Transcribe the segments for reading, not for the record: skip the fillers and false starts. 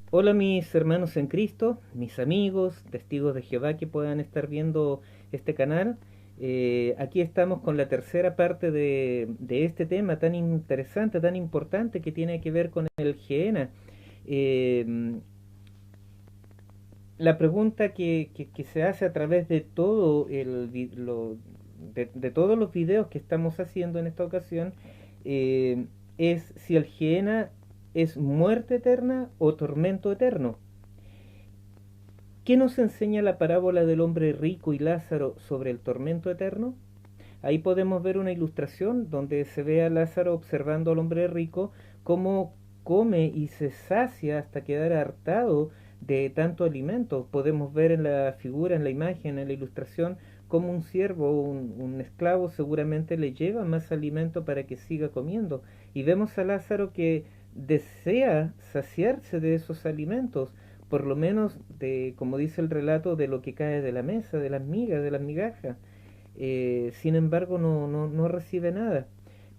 Hola mis hermanos en Cristo, mis amigos, testigos de Jehová que puedan estar viendo este canal. Aquí estamos con la tercera parte de este tema tan interesante, tan importante que tiene que ver con el Gehenna. Eh, la pregunta que se hace a través de todo de todos los videos que estamos haciendo en esta ocasión eh, es si el Gehenna es muerte eterna o tormento eterno. ¿Qué nos enseña la parábola del hombre rico y Lázaro sobre el tormento eterno? Ahí podemos ver una ilustración donde se ve a Lázaro observando al hombre rico cómo come y se sacia hasta quedar hartado de tanto alimento. Podemos ver en la figura, en la imagen, en la ilustración, cómo un siervo, un esclavo seguramente le lleva más alimento para que siga comiendo. Y vemos a Lázaro que desea saciarse de esos alimentos, por lo menos de, como dice el relato, de lo que cae de la mesa, de las migas, de las migajas. Sin embargo, no recibe nada.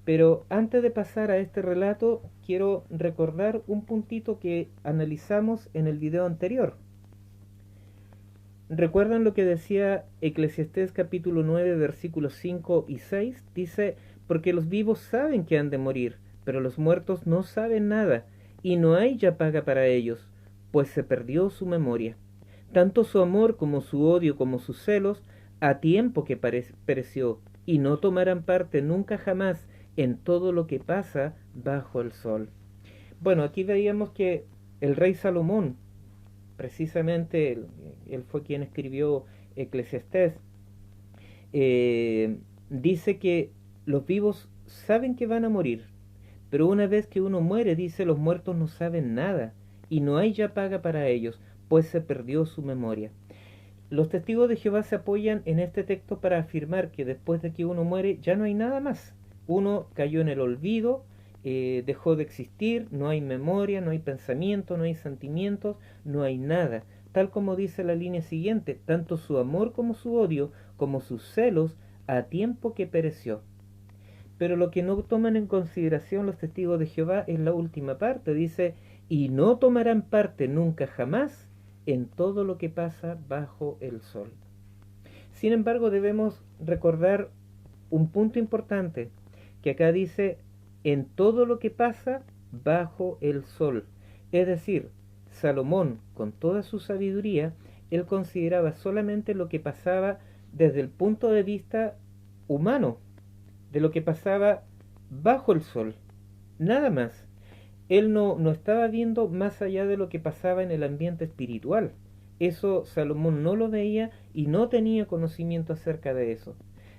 Pero antes de pasar a este relato, quiero recordar un puntito que analizamos en el video anterior. ¿Recuerdan lo que decía Eclesiastés capítulo 9 versículos 5 y 6? Dice, porque los vivos saben que han de morir, pero los muertos no saben nada, y no hay ya paga para ellos, pues se perdió su memoria. Tanto su amor como su odio como sus celos, a tiempo que pereció, y no tomarán parte nunca jamás en todo lo que pasa bajo el sol. Bueno, aquí veíamos que el rey Salomón, precisamente él fue quien escribió Eclesiastés, eh, dice que los vivos saben que van a morir, pero una vez que uno muere, dice, los muertos no saben nada, y no hay ya paga para ellos, pues se perdió su memoria. Los testigos de Jehová se apoyan en este texto para afirmar que después de que uno muere ya no hay nada más. Uno cayó en el olvido, dejó de existir, no hay memoria, no hay pensamiento, no hay sentimientos, no hay nada. Tal como dice la línea siguiente, tanto su amor como su odio, como sus celos, a tiempo que pereció. Pero lo que no toman en consideración los testigos de Jehová es la última parte. Dice, y no tomarán parte nunca jamás en todo lo que pasa bajo el sol. Sin embargo, debemos recordar un punto importante, que acá dice, en todo lo que pasa bajo el sol. Es decir, Salomón, con toda su sabiduría, él consideraba solamente lo que pasaba desde el punto de vista humano, de lo que pasaba bajo el sol, nada más. Él no estaba viendo más allá de lo que pasaba en el ambiente espiritual. Eso Salomón no lo veía y no tenía conocimiento acerca de eso.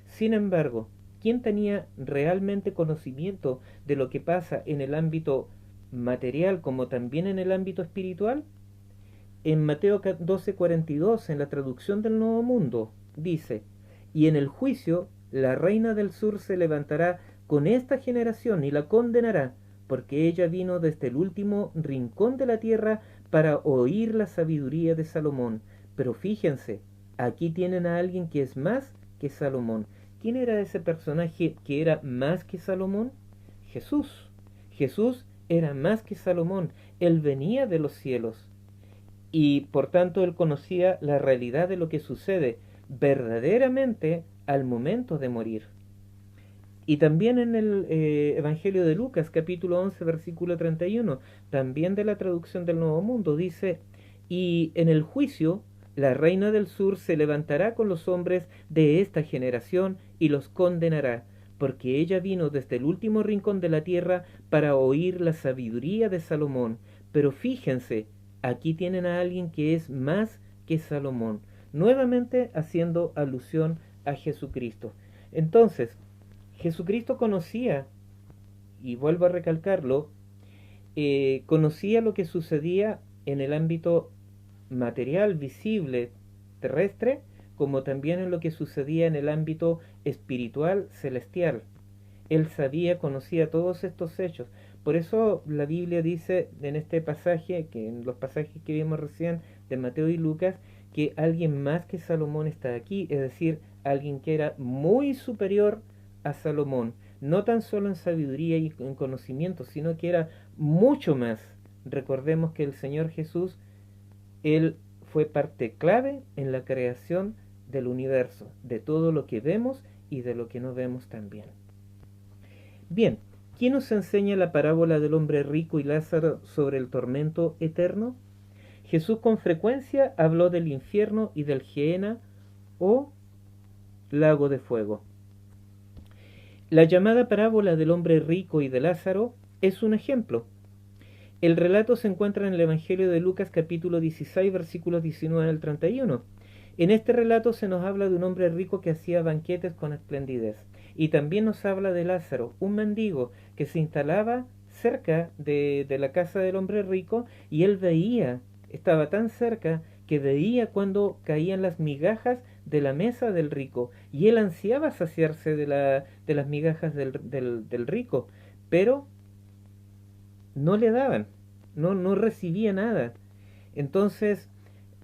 Sin embargo, ¿quién tenía realmente conocimiento de lo que pasa en el ámbito material como también en el ámbito espiritual? En Mateo 12:42, en la traducción del Nuevo Mundo, dice, y en el juicio la reina del sur se levantará con esta generación y la condenará, porque ella vino desde el último rincón de la tierra para oír la sabiduría de Salomón. Pero fíjense, aquí tienen a alguien que es más que Salomón. ¿Quién era ese personaje que era más que Salomón? Jesús. Jesús era más que Salomón. Él venía de los cielos y por tanto él conocía la realidad de lo que sucede verdaderamente al momento de morir. Y también en el Evangelio de Lucas, capítulo 11 versículo 31, también de la traducción del Nuevo Mundo, dice, y en el juicio la reina del sur se levantará con los hombres de esta generación y los condenará, porque ella vino desde el último rincón de la tierra para oír la sabiduría de Salomón. Pero fíjense, aquí tienen a alguien que es más que Salomón, nuevamente haciendo alusión a Jesucristo. Entonces, Jesucristo conocía, y vuelvo a recalcarlo, conocía lo que sucedía en el ámbito material, visible, terrestre, como también en lo que sucedía en el ámbito espiritual, celestial. Él sabía, conocía todos estos hechos. Por eso la Biblia dice en este pasaje, que en los pasajes que vimos recién de Mateo y Lucas, que alguien más que Salomón está aquí, es decir, alguien que era muy superior a Salomón, no tan solo en sabiduría y en conocimiento, sino que era mucho más recordemos que el Señor Jesús, Él fue parte clave en la creación del universo, de todo lo que vemos y de lo que no vemos también. Bien, ¿quién nos enseña la parábola del hombre rico y Lázaro sobre el tormento eterno? Jesús con frecuencia habló del infierno y del Gehenna o lago de fuego. La llamada parábola del hombre rico y de Lázaro es un ejemplo. El relato se encuentra en el Evangelio de Lucas capítulo 16 versículos 19 al 31. En este relato se nos habla de un hombre rico que hacía banquetes con esplendidez. Y también nos habla de Lázaro, un mendigo que se instalaba cerca de la casa del hombre rico y él veía, estaba tan cerca que veía cuando caían las migajas de la mesa del rico y él ansiaba saciarse de las migajas del rico, pero no le daban, no recibía nada. Entonces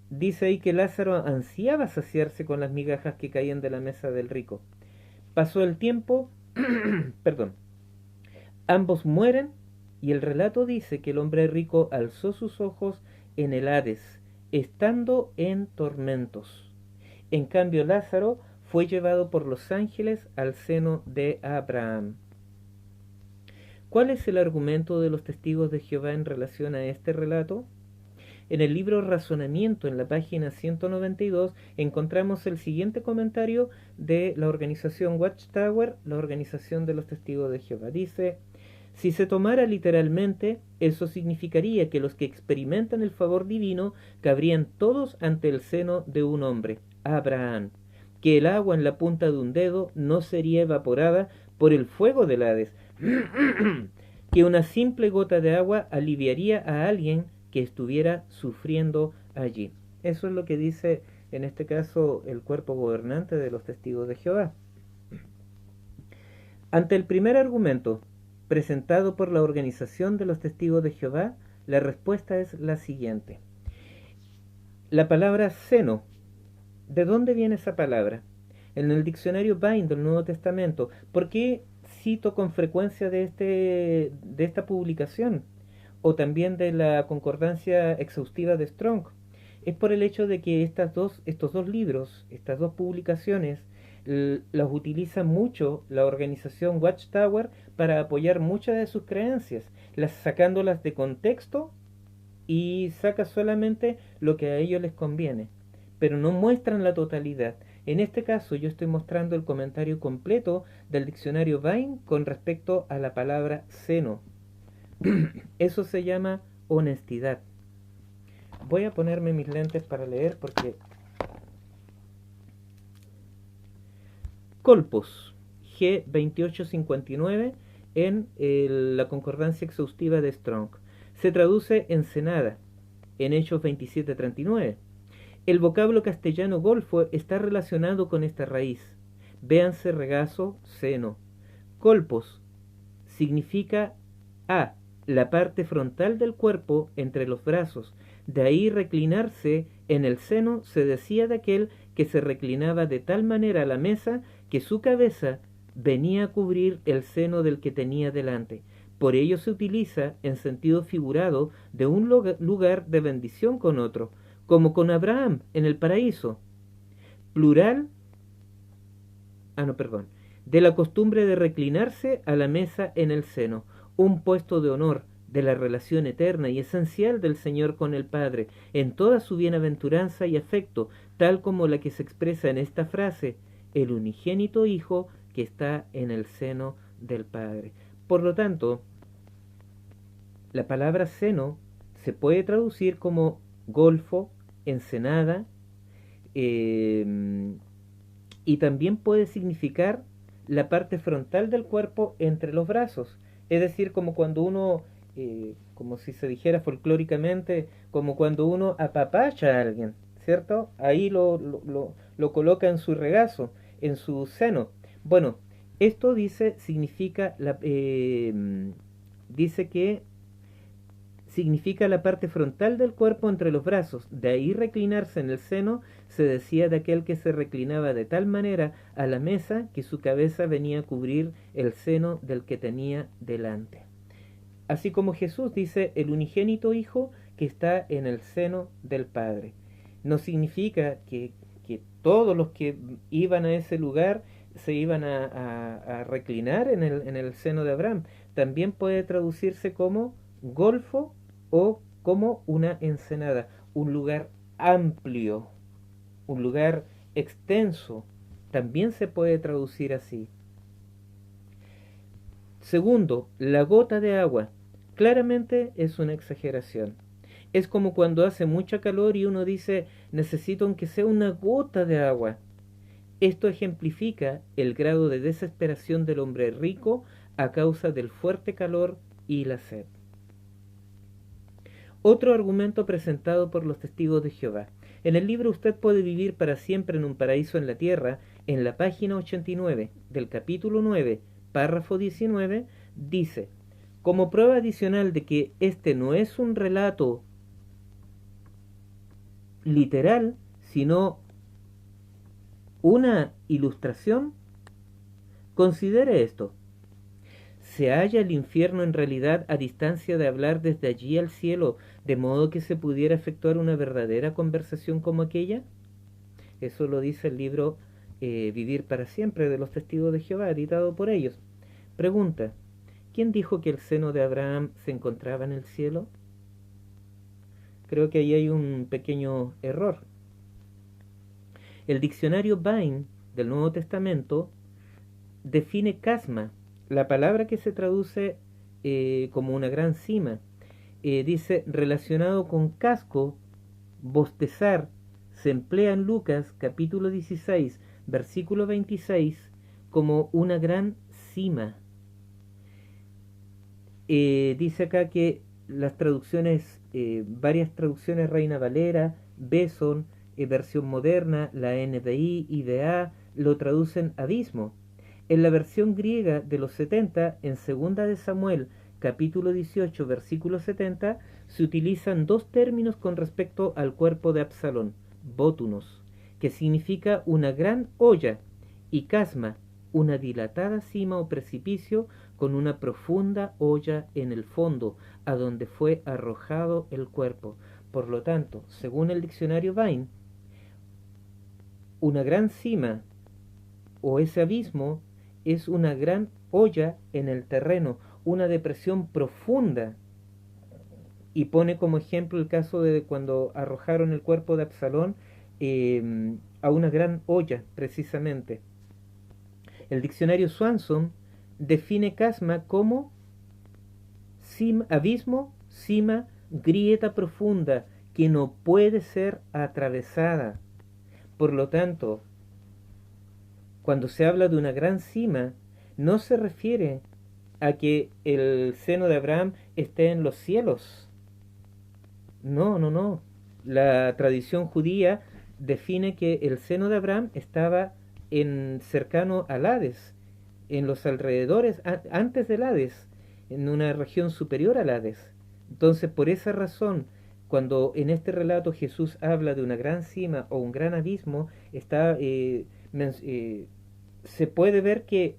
dice ahí que Lázaro ansiaba saciarse con las migajas que caían de la mesa del rico. Pasó el tiempo, perdón, ambos mueren y el relato dice que el hombre rico alzó sus ojos en el Hades, estando en tormentos. En cambio Lázaro fue llevado por los ángeles al seno de Abraham. ¿Cuál es el argumento de los testigos de Jehová en relación a este relato? En el libro Razonamiento, en la página 192, encontramos el siguiente comentario de la organización Watchtower, la organización de los testigos de Jehová. Dice: si se tomara literalmente, eso significaría que los que experimentan el favor divino cabrían todos ante el seno de un hombre, Abraham, que el agua en la punta de un dedo no sería evaporada por el fuego del Hades, que una simple gota de agua aliviaría a alguien que estuviera sufriendo allí. Eso es lo que dice en este caso el cuerpo gobernante de los testigos de Jehová. Ante el primer argumento presentado por la organización de los testigos de Jehová, la respuesta es la siguiente. La palabra seno, ¿de dónde viene esa palabra? En el diccionario Vine del Nuevo Testamento. ¿Por qué cito con frecuencia de esta publicación? O también de la concordancia exhaustiva de Strong. Es por el hecho de que estos dos libros, estas dos publicaciones, las utiliza mucho la organización Watchtower para apoyar muchas de sus creencias, sacándolas de contexto y saca solamente lo que a ellos les conviene, pero no muestran la totalidad. En este caso yo estoy mostrando el comentario completo del diccionario Vine con respecto a la palabra seno. Eso se llama honestidad. Voy a ponerme mis lentes para leer porque... Colpos, G2859 en la concordancia exhaustiva de Strong. Se traduce ensenada, en Hechos 27:39. El vocablo castellano golfo está relacionado con esta raíz. Véanse regazo, seno. Colpos significa A, la parte frontal del cuerpo entre los brazos. De ahí reclinarse en el seno se decía de aquel que se reclinaba de tal manera a la mesa que su cabeza venía a cubrir el seno del que tenía delante. Por ello se utiliza en sentido figurado de un lugar de bendición con otro, como con Abraham en el paraíso. Plural, de la costumbre de reclinarse a la mesa en el seno, un puesto de honor, de la relación eterna y esencial del Señor con el Padre, en toda su bienaventuranza y afecto, tal como la que se expresa en esta frase, el unigénito Hijo que está en el seno del Padre. Por lo tanto, la palabra seno se puede traducir como golfo, ensenada, y también puede significar la parte frontal del cuerpo entre los brazos, es decir, como cuando uno, como si se dijera folclóricamente, como cuando uno apapacha a alguien, ¿cierto? Ahí lo coloca en su regazo, en su seno. Bueno, esto dice que significa la parte frontal del cuerpo entre los brazos. De ahí reclinarse en el seno se decía de aquel que se reclinaba de tal manera a la mesa que su cabeza venía a cubrir el seno del que tenía delante. Así como Jesús dice el unigénito Hijo que está en el seno del Padre. No significa que todos los que iban a ese lugar se iban a reclinar en el seno de Abraham. También puede traducirse como golfo o como una ensenada, un lugar amplio, un lugar extenso. También se puede traducir así. Segundo, la gota de agua. Claramente es una exageración. Es como cuando hace mucha calor y uno dice, necesito aunque sea una gota de agua. Esto ejemplifica el grado de desesperación del hombre rico a causa del fuerte calor y la sed. Otro argumento presentado por los testigos de Jehová. En el libro Usted puede vivir para siempre en un paraíso en la tierra, en la página 89 del capítulo 9, párrafo 19, dice, como prueba adicional de que este no es un relato literal, sino una ilustración, considere esto. ¿Se halla el infierno en realidad a distancia de hablar desde allí al cielo, de modo que se pudiera efectuar una verdadera conversación como aquella? Eso lo dice el libro Vivir para siempre de los testigos de Jehová, editado por ellos. Pregunta, ¿quién dijo que el seno de Abraham se encontraba en el cielo? Creo que ahí hay un pequeño error. El diccionario Vine del Nuevo Testamento define casma, la palabra que se traduce como una gran cima. Dice relacionado con casco, bostezar, se emplea en Lucas capítulo 16, versículo 26, como una gran cima. Dice acá que las traducciones, varias traducciones Reina Valera, Beson, versión moderna, la NBI, IDA, lo traducen abismo. En la versión griega de los 70, en segunda de Samuel, capítulo 18, versículo 70, se utilizan dos términos con respecto al cuerpo de Absalón, bótunos, que significa una gran olla, y casma, una dilatada cima o precipicio con una profunda olla en el fondo, a donde fue arrojado el cuerpo. Por lo tanto, según el diccionario Vine, una gran cima o ese abismo es una gran olla en el terreno, una depresión profunda. Y pone como ejemplo el caso de cuando arrojaron el cuerpo de Absalón a una gran olla, precisamente. El diccionario Swanson define casma como abismo, cima, grieta profunda que no puede ser atravesada. Por lo tanto, cuando se habla de una gran cima, no se refiere a que el seno de Abraham esté en los cielos. No, no, no. La tradición judía define que el seno de Abraham estaba cercano al Hades, en los alrededores, antes del Hades, en una región superior al Hades. Entonces, por esa razón, cuando en este relato Jesús habla de una gran cima o un gran abismo, se puede ver que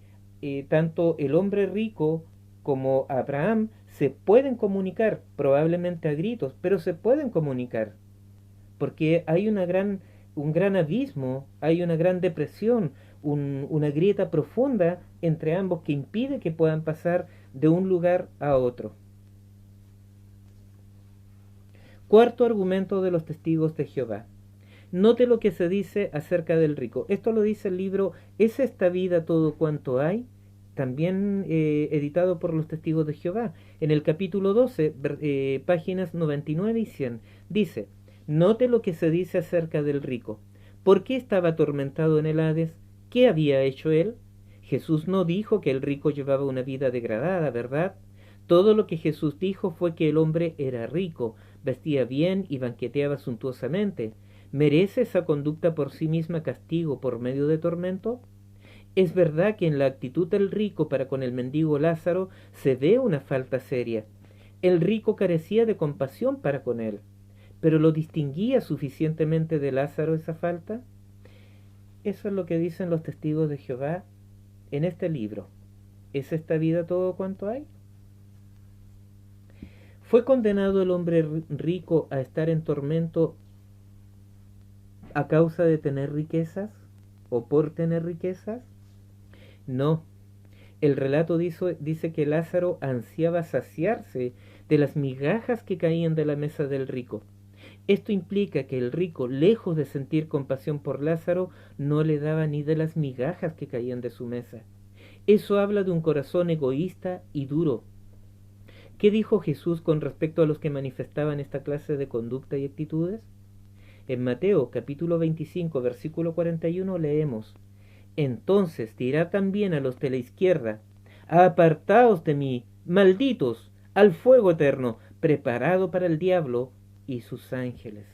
tanto el hombre rico como Abraham se pueden comunicar, probablemente a gritos, pero se pueden comunicar, porque hay un gran abismo, hay una gran depresión, una grieta profunda entre ambos que impide que puedan pasar de un lugar a otro. Cuarto argumento de los testigos de Jehová. Note lo que se dice acerca del rico. Esto lo dice el libro ¿Es esta vida todo cuanto hay? También editado por los testigos de Jehová. En el capítulo 12, páginas 99 y 100, dice, note lo que se dice acerca del rico. ¿Por qué estaba atormentado en el Hades? ¿Qué había hecho él? Jesús no dijo que el rico llevaba una vida degradada, ¿verdad? Todo lo que Jesús dijo fue que el hombre era rico, vestía bien y banqueteaba suntuosamente. ¿Merece esa conducta por sí misma castigo por medio de tormento? Es verdad que en la actitud del rico para con el mendigo Lázaro se ve una falta seria. El rico carecía de compasión para con él, pero ¿lo distinguía suficientemente de Lázaro esa falta? Eso es lo que dicen los testigos de Jehová en este libro. ¿Es esta vida todo cuanto hay? ¿Fue condenado el hombre rico a estar en tormento a causa de tener riquezas o por tener riquezas? No. El relato dice que Lázaro ansiaba saciarse de las migajas que caían de la mesa del rico. Esto implica que el rico, lejos de sentir compasión por Lázaro, no le daba ni de las migajas que caían de su mesa. Eso habla de un corazón egoísta y duro. ¿Qué dijo Jesús con respecto a los que manifestaban esta clase de conducta y actitudes? En Mateo capítulo 25, versículo 41 leemos: Entonces dirá también a los de la izquierda: Apartaos de mí, malditos, al fuego eterno, preparado para el diablo y sus ángeles.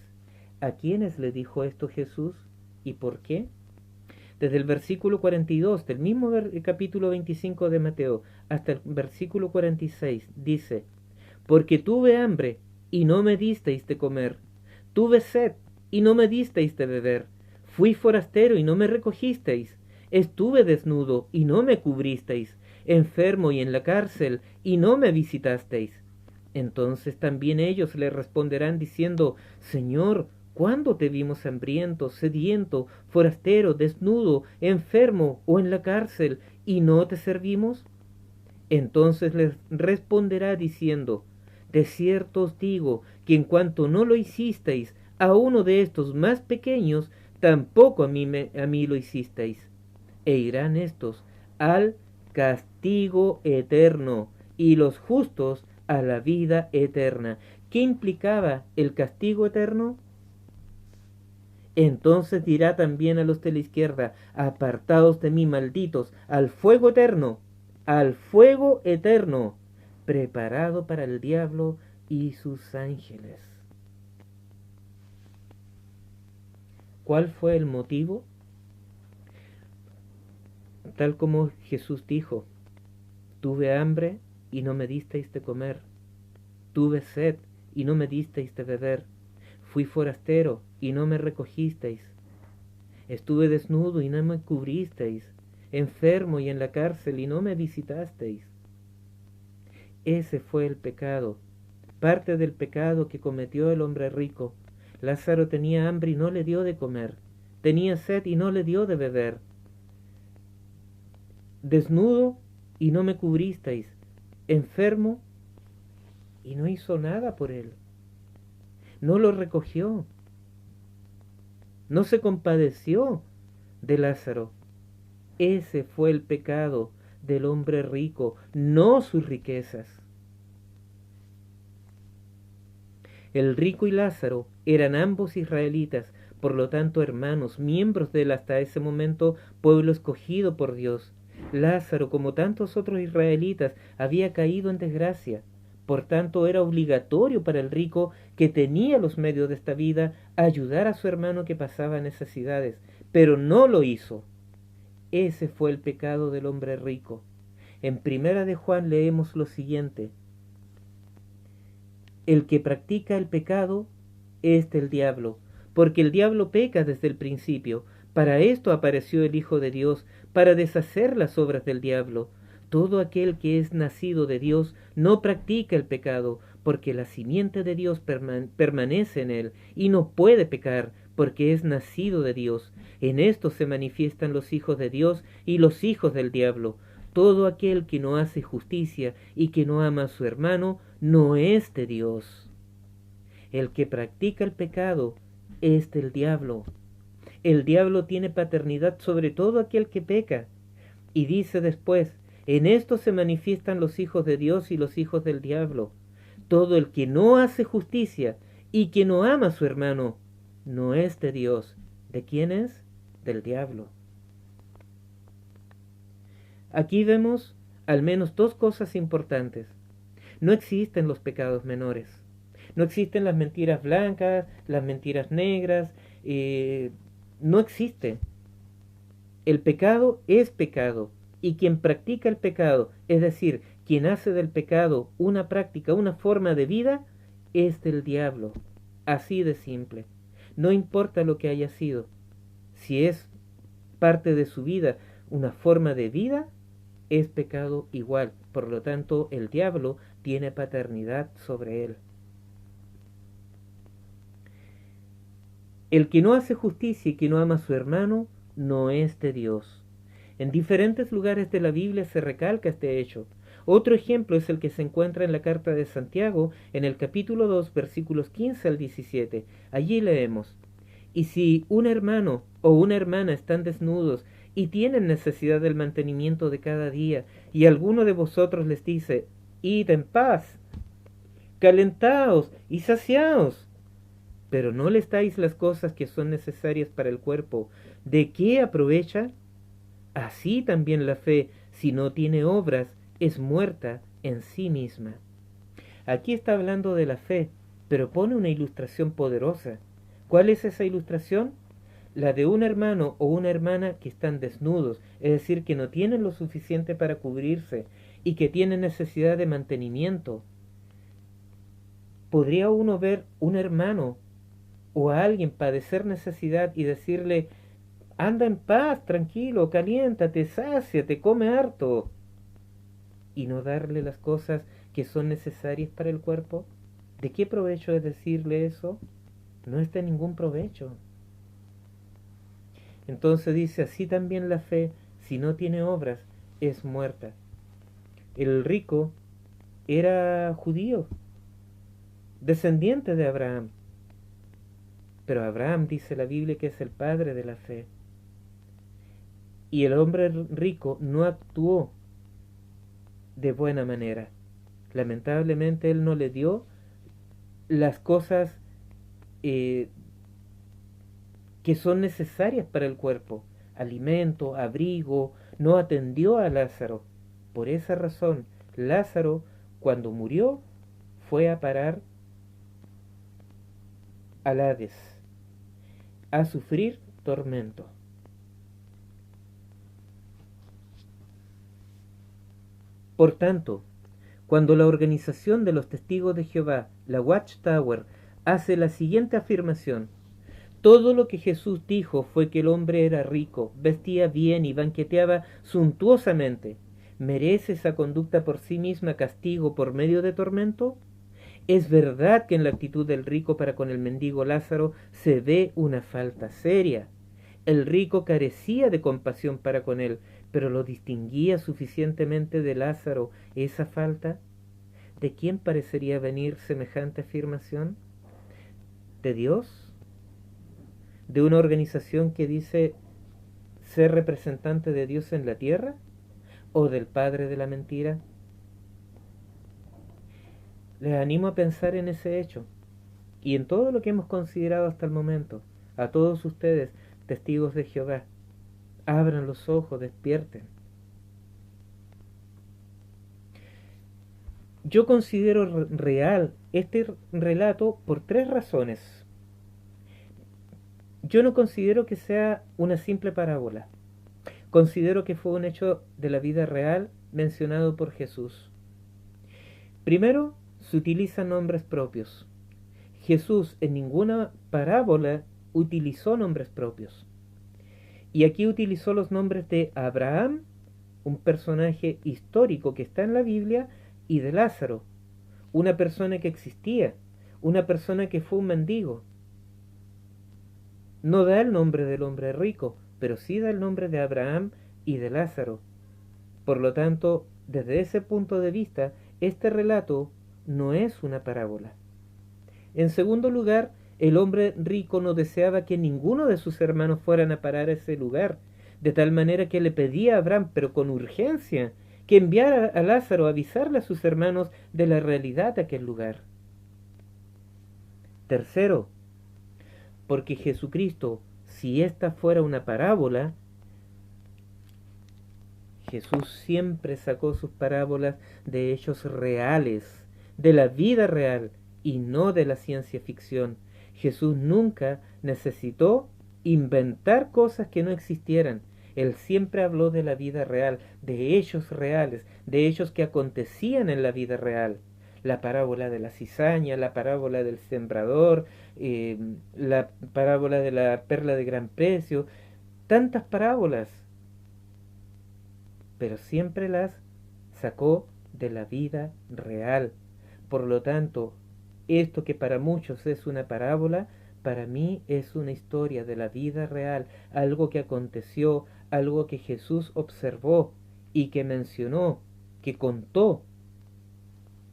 ¿A quiénes le dijo esto Jesús y por qué? Desde el versículo 42 del mismo capítulo 25 de Mateo hasta el versículo 46 dice: Porque tuve hambre y no me disteis de comer, tuve sed y no me disteis de beber, fui forastero y no me recogisteis, estuve desnudo y no me cubristeis, enfermo y en la cárcel y no me visitasteis. Entonces también ellos le responderán diciendo: Señor, ¿cuándo te vimos hambriento, sediento, forastero, desnudo, enfermo o en la cárcel y no te servimos? Entonces les responderá diciendo: De cierto os digo que en cuanto no lo hicisteis a uno de estos más pequeños, tampoco a mí lo hicisteis. E irán estos al castigo eterno y los justos a la vida eterna. ¿Qué implicaba el castigo eterno? Entonces dirá también a los de la izquierda: Apartaos de mí, malditos, al fuego eterno, preparado para el diablo y sus ángeles. ¿Cuál fue el motivo? Tal como Jesús dijo: Tuve hambre y no me disteis de comer, tuve sed y no me disteis de beber, fui forastero y no me recogisteis, estuve desnudo y no me cubristeis, enfermo y en la cárcel y no me visitasteis. Ese fue el pecado, parte del pecado que cometió el hombre rico. Lázaro tenía hambre y no le dio de comer, tenía sed y no le dio de beber, desnudo y no me cubristeis, enfermo y no hizo nada por él, no lo recogió, no se compadeció de Lázaro. Ese fue el pecado del hombre rico, no sus riquezas. El rico y Lázaro eran ambos israelitas, por lo tanto hermanos, miembros del hasta ese momento pueblo escogido por Dios. Lázaro, como tantos otros israelitas, había caído en desgracia. Por tanto, era obligatorio para el rico, que tenía los medios de esta vida, ayudar a su hermano que pasaba necesidades, pero no lo hizo. Ese fue el pecado del hombre rico. En Primera de Juan leemos lo siguiente: El que practica el pecado es del diablo, porque el diablo peca desde el principio. Para esto apareció el Hijo de Dios, para deshacer las obras del diablo. Todo aquel que es nacido de Dios no practica el pecado, porque la simiente de Dios permanece en él, y no puede pecar, porque es nacido de Dios. En esto se manifiestan los hijos de Dios y los hijos del diablo. Todo aquel que no hace justicia y que no ama a su hermano, no es de Dios. El que practica el pecado es del diablo. El diablo tiene paternidad sobre todo aquel que peca. Y dice después: en esto se manifiestan los hijos de Dios y los hijos del diablo. Todo el que no hace justicia y que no ama a su hermano, no es de Dios. ¿De quién es? Del diablo. Aquí vemos al menos dos cosas importantes. No existen los pecados menores. No existen las mentiras blancas, las mentiras negras. No existe. El pecado es pecado. Y quien practica el pecado, es decir, quien hace del pecado una práctica, una forma de vida, es del diablo. Así de simple. No importa lo que haya sido. Si es parte de su vida una forma de vida, es pecado igual. Por lo tanto, el diablo tiene paternidad sobre él. El que no hace justicia y que no ama a su hermano no es de Dios. En diferentes lugares de la Biblia se recalca este hecho. Otro ejemplo es el que se encuentra en la carta de Santiago, en el capítulo 2, versículos 15 al 17. Allí leemos: y si un hermano o una hermana están desnudos y tienen necesidad del mantenimiento de cada día, y alguno de vosotros les dice: id en paz, calentaos y saciaos, pero no les dais las cosas que son necesarias para el cuerpo, ¿de qué aprovecha? Así también la fe, si no tiene obras, es muerta en sí misma. Aquí está hablando de la fe, pero pone una ilustración poderosa. ¿Cuál es esa ilustración? La de un hermano o una hermana que están desnudos, es decir, que no tienen lo suficiente para cubrirse y que tienen necesidad de mantenimiento. ¿Podría uno ver un hermano o a alguien padecer necesidad y decirle: anda en paz, tranquilo, caliéntate, sáciate, come harto, y no darle las cosas que son necesarias para el cuerpo? ¿De qué provecho es decirle eso? No es de ningún provecho. Entonces dice: así también la fe, si no tiene obras, es muerta. El rico era judío, descendiente de Abraham, pero Abraham, dice la Biblia, que es el padre de la fe. Y el hombre rico no actuó de buena manera. Lamentablemente él no le dio las cosas que son necesarias para el cuerpo: alimento, abrigo, no atendió a Lázaro. Por esa razón, Lázaro, cuando murió, fue a parar al Hades, a sufrir tormento. Por tanto, cuando la organización de los testigos de Jehová, la Watchtower, hace la siguiente afirmación: todo lo que Jesús dijo fue que el hombre era rico, vestía bien y banqueteaba suntuosamente, ¿merece esa conducta por sí misma castigo por medio de tormento? Es verdad que en la actitud del rico para con el mendigo Lázaro se ve una falta seria. El rico carecía de compasión para con él, pero ¿lo distinguía suficientemente de Lázaro esa falta? ¿De quién parecería venir semejante afirmación? ¿De Dios? ¿De una organización que dice ser representante de Dios en la tierra? ¿O del padre de la mentira? Les animo a pensar en ese hecho y en todo lo que hemos considerado hasta el momento. A todos ustedes, testigos de Jehová, abran los ojos, despierten. Yo considero real este relato por tres razones. Yo no considero que sea una simple parábola. Considero que fue un hecho de la vida real mencionado por Jesús. Primero, se utilizan nombres propios. Jesús en ninguna parábola utilizó nombres propios. Y aquí utilizó los nombres de Abraham, un personaje histórico que está en la Biblia, y de Lázaro, una persona que existía, una persona que fue un mendigo. No da el nombre del hombre rico, pero sí da el nombre de Abraham y de Lázaro. Por lo tanto, desde ese punto de vista, este relato no es una parábola. En segundo lugar, el hombre rico no deseaba que ninguno de sus hermanos fueran a parar a ese lugar, de tal manera que le pedía a Abraham, pero con urgencia, que enviara a Lázaro a avisarle a sus hermanos de la realidad de aquel lugar. Tercero, porque Jesucristo, si esta fuera una parábola, Jesús siempre sacó sus parábolas de hechos reales, de la vida real y no de la ciencia ficción. Jesús nunca necesitó inventar cosas que no existieran. Él siempre habló de la vida real, de hechos reales, de hechos que acontecían en la vida real. La parábola de la cizaña, la parábola del sembrador, la parábola de la perla de gran precio, tantas parábolas, pero siempre las sacó de la vida real. Por lo tanto, esto que para muchos es una parábola, para mí es una historia de la vida real, algo que aconteció, algo que Jesús observó y que mencionó, que contó,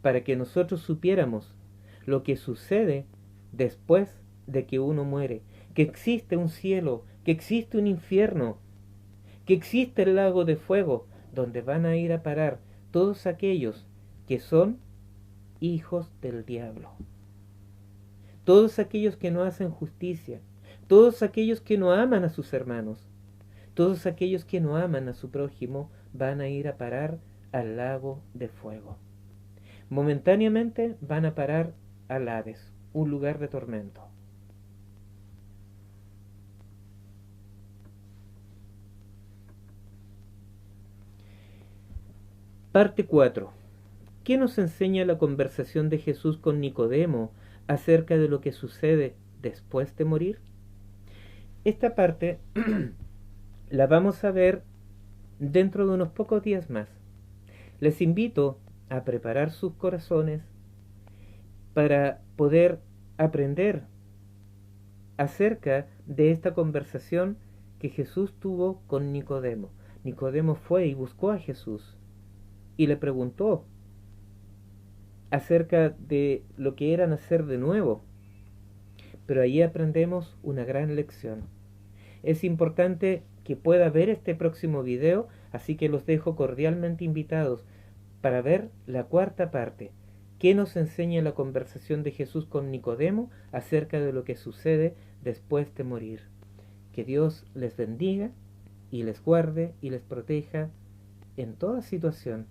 para que nosotros supiéramos lo que sucede después de que uno muere, que existe un cielo, que existe un infierno, que existe el lago de fuego, donde van a ir a parar todos aquellos que son hijos del diablo. Todos aquellos que no hacen justicia, todos aquellos que no aman a sus hermanos, todos aquellos que no aman a su prójimo, van a ir a parar al lago de fuego. Momentáneamente van a parar al Hades, un lugar de tormento. Parte 4. ¿Qué nos enseña la conversación de Jesús con Nicodemo acerca de lo que sucede después de morir? Esta parte la vamos a ver dentro de unos pocos días más. Les invito a preparar sus corazones para poder aprender acerca de esta conversación que Jesús tuvo con Nicodemo. Nicodemo fue y buscó a Jesús y le preguntó acerca de lo que era nacer de nuevo. Pero ahí aprendemos una gran lección. Es importante que pueda ver este próximo video, así que los dejo cordialmente invitados para ver la cuarta parte. ¿Qué nos enseña la conversación de Jesús con Nicodemo acerca de lo que sucede después de morir? Que Dios les bendiga y les guarde y les proteja en toda situación,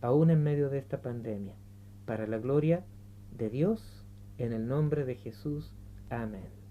aún en medio de esta pandemia. Para la gloria de Dios, en el nombre de Jesús. Amén.